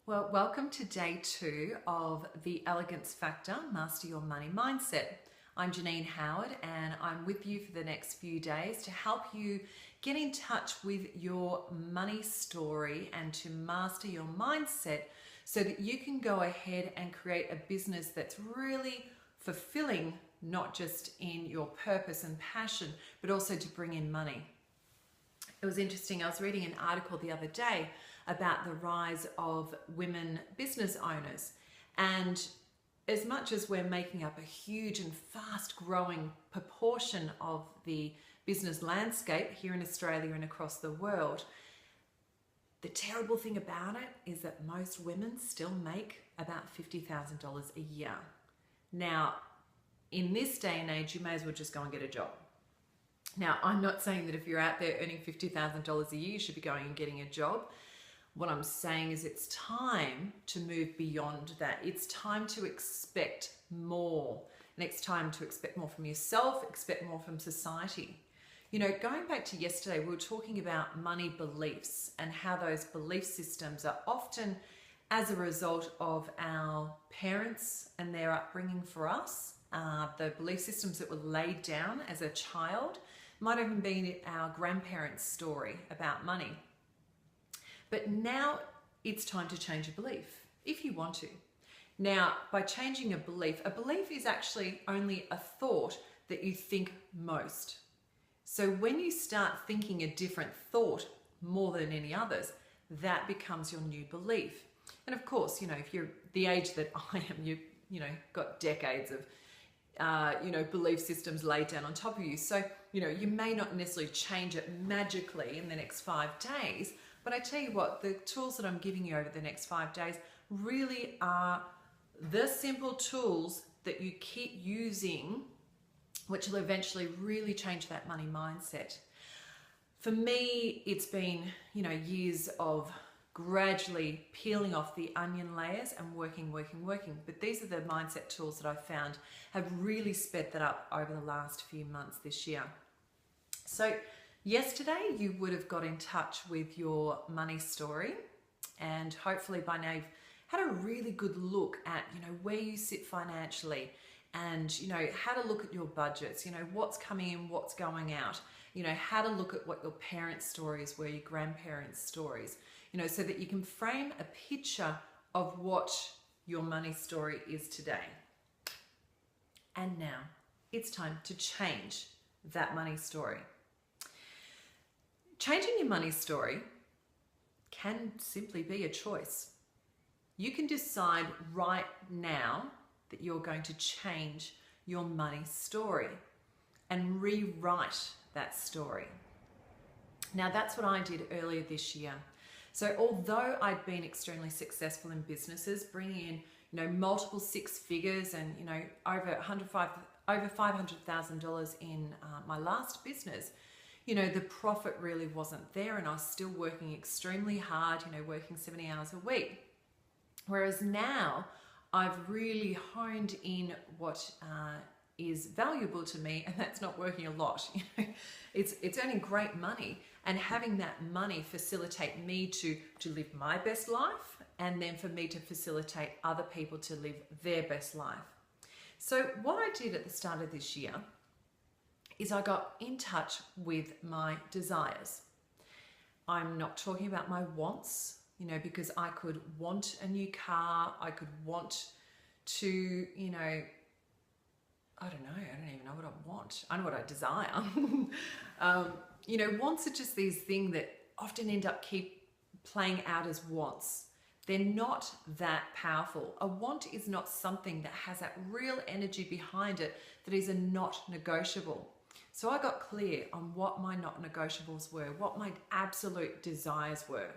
Well, welcome to day 2 of the Elegance Factor, Master Your Money Mindset. I'm Genine Howard and I'm with you for the next few days to help you get in touch with your money story and to master your mindset so that you can go ahead and create a business that's really fulfilling, not just in your purpose and passion, but also to bring in money. It was interesting, I was reading an article the other day about the rise of women business owners, and as much as we're making up a huge and fast growing proportion of the business landscape here in Australia and across the world, the terrible thing about it is that most women still make about $50,000 a year. Now, in this day and age, you may as well just go and get a job. Now, I'm not saying that if you're out there earning $50,000 a year, you should be going and getting a job. What I'm saying is it's time to move beyond that. It's time to expect more. And it's time to expect more from yourself, expect more from society. You know, going back to yesterday, we were talking about money beliefs and how those belief systems are often as a result of our parents and their upbringing for us. The belief systems that were laid down as a child might have even been our grandparents' story about money. But now it's time to change a belief, if you want to. Now, by changing a belief is actually only a thought that you think most. So when you start thinking a different thought more than any others, that becomes your new belief. And of course, you know, if you're the age that I am, you know, got decades of belief systems laid down on top of you. So, you know, you may not necessarily change it magically in the next 5 days, but I tell you what, the tools that I'm giving you over the next 5 days really are the simple tools that you keep using, which will eventually really change that money mindset. For me, it's been, you know, years of gradually peeling off the onion layers and working. But these are the mindset tools that I've found have really sped that up over the last few months this year. So yesterday you would have got in touch with your money story, and hopefully by now you've had a really good look at, you know, where you sit financially and, you know, how to look at your budgets, you know, what's coming in, what's going out, you know, how to look at what your parents' stories were, your grandparents' stories, you know, so that you can frame a picture of what your money story is today. And now it's time to change that money story. Changing your money story can simply be a choice. You can decide right now that you're going to change your money story and rewrite that story. Now, that's what I did earlier this year. So although I'd been extremely successful in businesses, bringing in, you know, multiple 6 figures and, you know, over $500,000 in my last business, you know, the profit really wasn't there, and I was still working extremely hard, you know, working 70 hours a week. Whereas now I've really honed in what is valuable to me, and that's not working a lot. You know, it's earning great money and having that money facilitate me to live my best life, and then for me to facilitate other people to live their best life. So what I did at the start of this year is I got in touch with my desires. I'm not talking about my wants, you know, because I could want a new car, I could want to, you know, I don't even know what I want. I know what I desire. You know, wants are just these things that often end up keep playing out as wants. They're not that powerful. A want is not something that has that real energy behind it that is a not negotiable. So I got clear on what my not negotiables were, what my absolute desires were.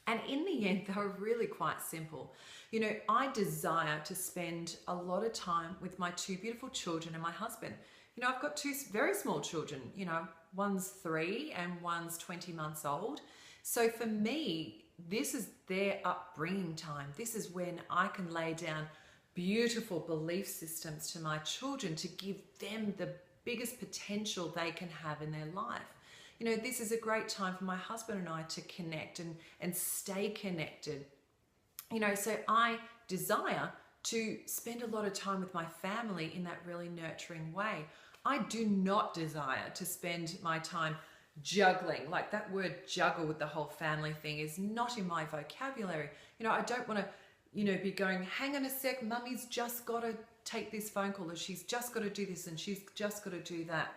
And in the end, they were really quite simple. You know, I desire to spend a lot of time with my 2 beautiful children and my husband. You know, I've got 2 very small children, you know, one's 3 and one's 20 months old. So for me, this is their upbringing time. This is when I can lay down beautiful belief systems to my children to give them the biggest potential they can have in their life. You know, this is a great time for my husband and I to connect and stay connected So I desire to spend a lot of time with my family in that really nurturing way. I do not desire to spend my time juggling. Like, that word juggle with the whole family thing is not in my vocabulary. I don't want to, be going, hang on a sec, mummy's just got to take this phone call, or she's just got to do this and she's just got to do that.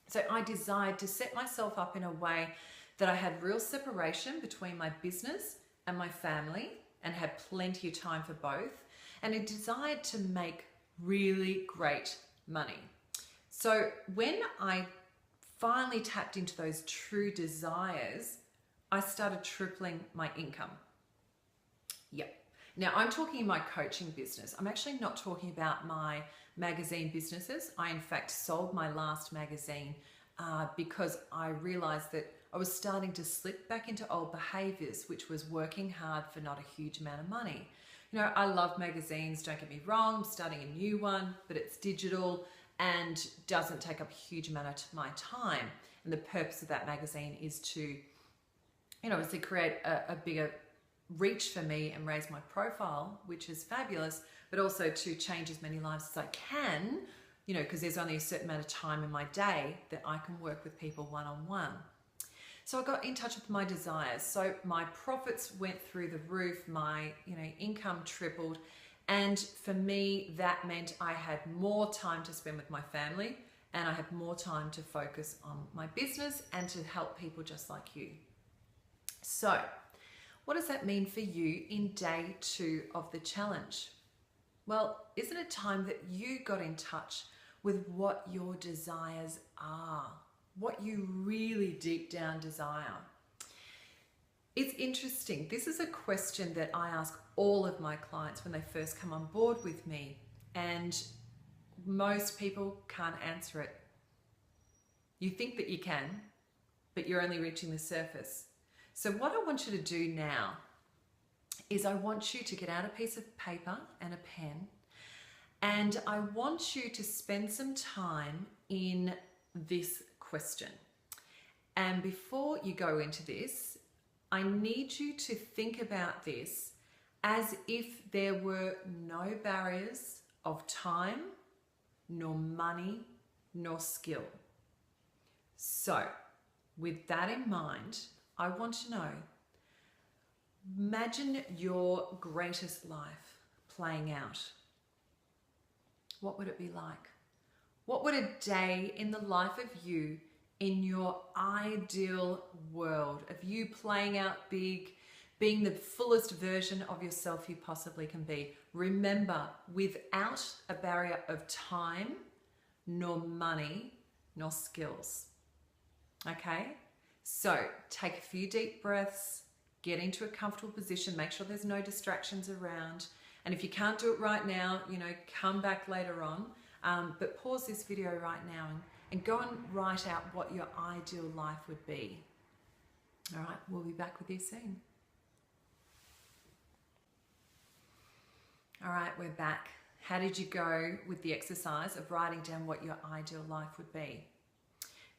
So I desired to set myself up in a way that I had real separation between my business and my family and had plenty of time for both. And I desired to make really great money. So when I finally tapped into those true desires, I started tripling my income. Yep. Now, I'm talking my coaching business. I'm actually not talking about my magazine businesses. I, in fact, sold my last magazine because I realized that I was starting to slip back into old behaviors, which was working hard for not a huge amount of money. I love magazines, don't get me wrong. I'm starting a new one, but it's digital and doesn't take up a huge amount of my time. And the purpose of that magazine is to, obviously create a bigger reach for me and raise my profile, which is fabulous, but also to change as many lives as I can, because there's only a certain amount of time in my day that I can work with people one-on-one. So I got in touch with my desires. So my profits went through the roof, my income tripled. And for me, that meant I had more time to spend with my family, and I had more time to focus on my business and to help people just like you. So what does that mean for you in day 2 of the challenge? Well, isn't it time that you got in touch with what your desires are? What you really deep down desire? It's interesting. This is a question that I ask all of my clients when they first come on board with me, and most people can't answer it. You think that you can, but you're only reaching the surface. So what I want you to do now is I want you to get out a piece of paper and a pen, and I want you to spend some time in this question. And before you go into this, I need you to think about this as if there were no barriers of time, nor money, nor skill. So, with that in mind, I want to know, imagine your greatest life playing out. What would it be like? What would a day in the life of you in your ideal world, of you playing out big, being the fullest version of yourself you possibly can be? Remember, without a barrier of time, nor money, nor skills. Okay? So take a few deep breaths, get into a comfortable position, make sure there's no distractions around. And if you can't do it right now, come back later on. But pause this video right now and go and write out what your ideal life would be. All right, we'll be back with you soon. All right, we're back. How did you go with the exercise of writing down what your ideal life would be?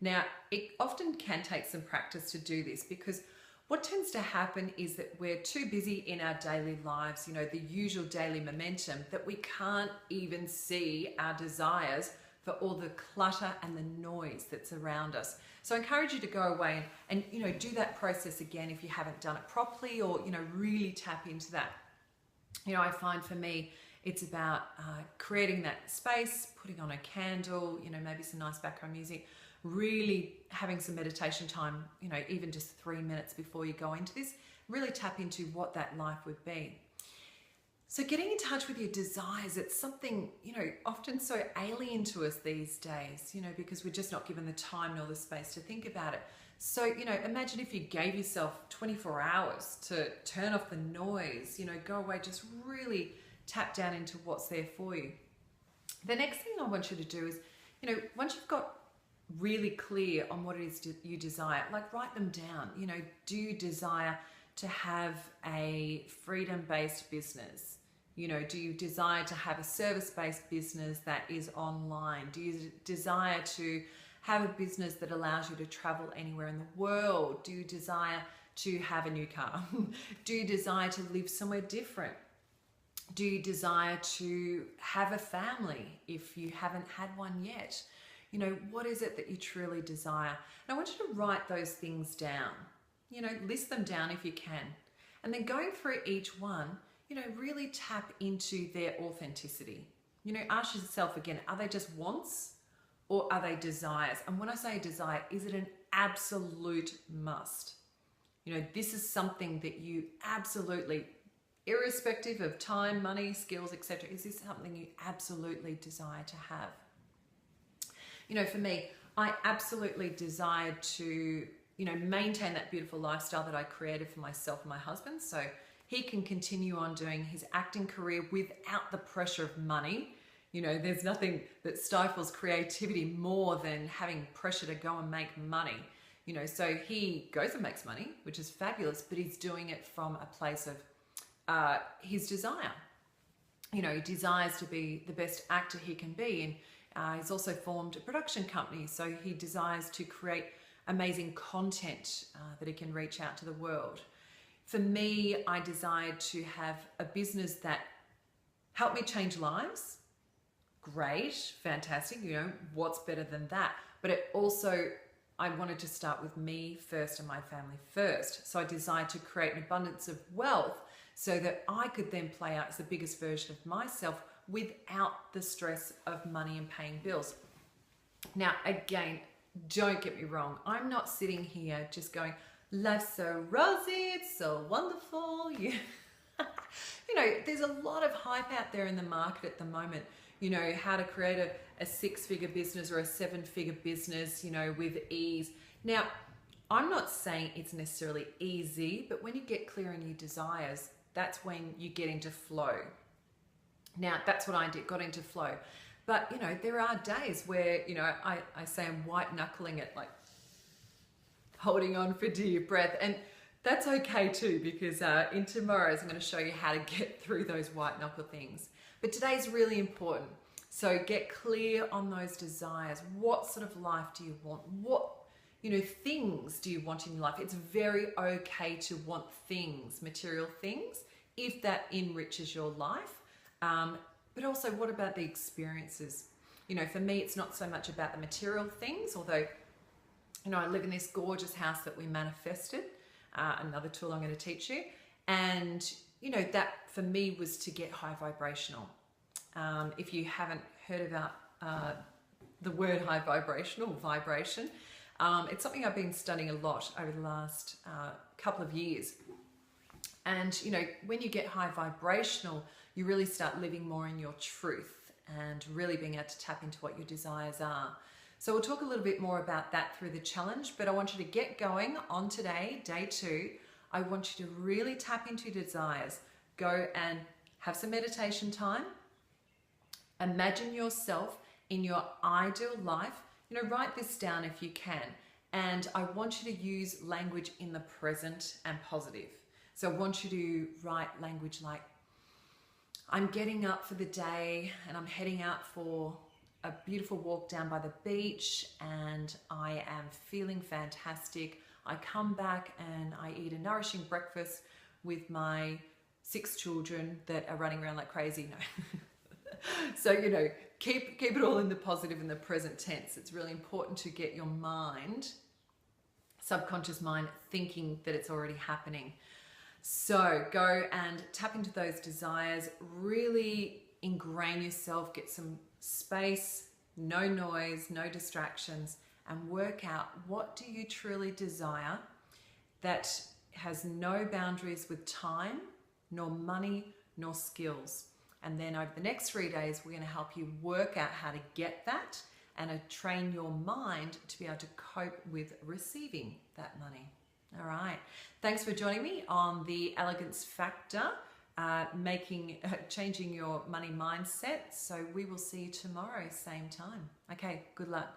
Now, it often can take some practice to do this, because what tends to happen is that we're too busy in our daily lives, the usual daily momentum, that we can't even see our desires for all the clutter and the noise that's around us. So I encourage you to go away and do that process again if you haven't done it properly, or, really tap into that. I find for me, it's about creating that space, putting on a candle, maybe some nice background music, really having some meditation time, even just 3 minutes before you go into this, really tap into what that life would be. So getting in touch with your desires, it's something, often so alien to us these days, because we're just not given the time nor the space to think about it. So, imagine if you gave yourself 24 hours to turn off the noise, go away, just really tap down into what's there for you. The next thing I want you to do is, once you've got really clear on what it is you desire, like write them down. Do you desire to have a freedom-based business? Do you desire to have a service-based business that is online? Do you desire to have a business that allows you to travel anywhere in the world? Do you desire to have a new car? Do you desire to live somewhere different? Do you desire to have a family if you haven't had one yet? You know, what is it that you truly desire? And I want you to write those things down. You know, list them down if you can. And then going through each one, you know, really tap into their authenticity. You know, ask yourself again, are they just wants or are they desires? And when I say desire, is it an absolute must? You know, this is something that you absolutely, irrespective of time, money, skills, etc., is this something you absolutely desire to have? You know, for me, I absolutely desired to, you know, maintain that beautiful lifestyle that I created for myself and my husband, so he can continue on doing his acting career without the pressure of money. You know, there's nothing that stifles creativity more than having pressure to go and make money. You know, so he goes and makes money, which is fabulous, but he's doing it from a place of his desire. You know, he desires to be the best actor he can be, and he's also formed a production company, so he desires to create amazing content that he can reach out to the world. For me, I desired to have a business that helped me change lives. Great, fantastic, you know, what's better than that? But it also, I wanted to start with me first and my family first. So I desired to create an abundance of wealth so that I could then play out as the biggest version of myself without the stress of money and paying bills. Now, again, don't get me wrong. I'm not sitting here just going, life's so rosy, it's so wonderful. You know, there's a lot of hype out there in the market at the moment. You know, how to create a six-figure business or a seven-figure business, you know, with ease. Now, I'm not saying it's necessarily easy, but when you get clear on your desires, that's when you get into flow. Now, that's what I did, got into flow. But, you know, there are days where, you know, I say I'm white knuckling it, like holding on for dear breath. And that's okay too, because in tomorrow's I'm going to show you how to get through those white knuckle things. But today's really important. So get clear on those desires. What sort of life do you want? What, you know, things do you want in your life? It's very okay to want things, material things, if that enriches your life. But also, what about the experiences? You know, for me, it's not so much about the material things, although, you know, I live in this gorgeous house that we manifested, another tool I'm going to teach you. And, you know, that for me was to get high vibrational. If you haven't heard about the word high vibrational, vibration, it's something I've been studying a lot over the last couple of years. And, you know, when you get high vibrational, you really start living more in your truth and really being able to tap into what your desires are. So we'll talk a little bit more about that through the challenge, but I want you to get going on today, day 2. I want you to really tap into your desires. Go and have some meditation time. Imagine yourself in your ideal life. You know, write this down if you can. And I want you to use language in the present and positive. So I want you to write language like, I'm getting up for the day and I'm heading out for a beautiful walk down by the beach and I am feeling fantastic. I come back and I eat a nourishing breakfast with my 6 children that are running around like crazy. No. So, you know, keep it all in the positive and the present tense. It's really important to get your mind, subconscious mind, thinking that it's already happening. So go and tap into those desires, really ingrain yourself, get some space, no noise, no distractions, and work out what do you truly desire that has no boundaries with time, nor money, nor skills. And then over the next 3 days, we're going to help you work out how to get that and train your mind to be able to cope with receiving that money. All right. Thanks for joining me on the Elegance Factor, changing your money mindset. So we will see you tomorrow, same time. Okay, good luck.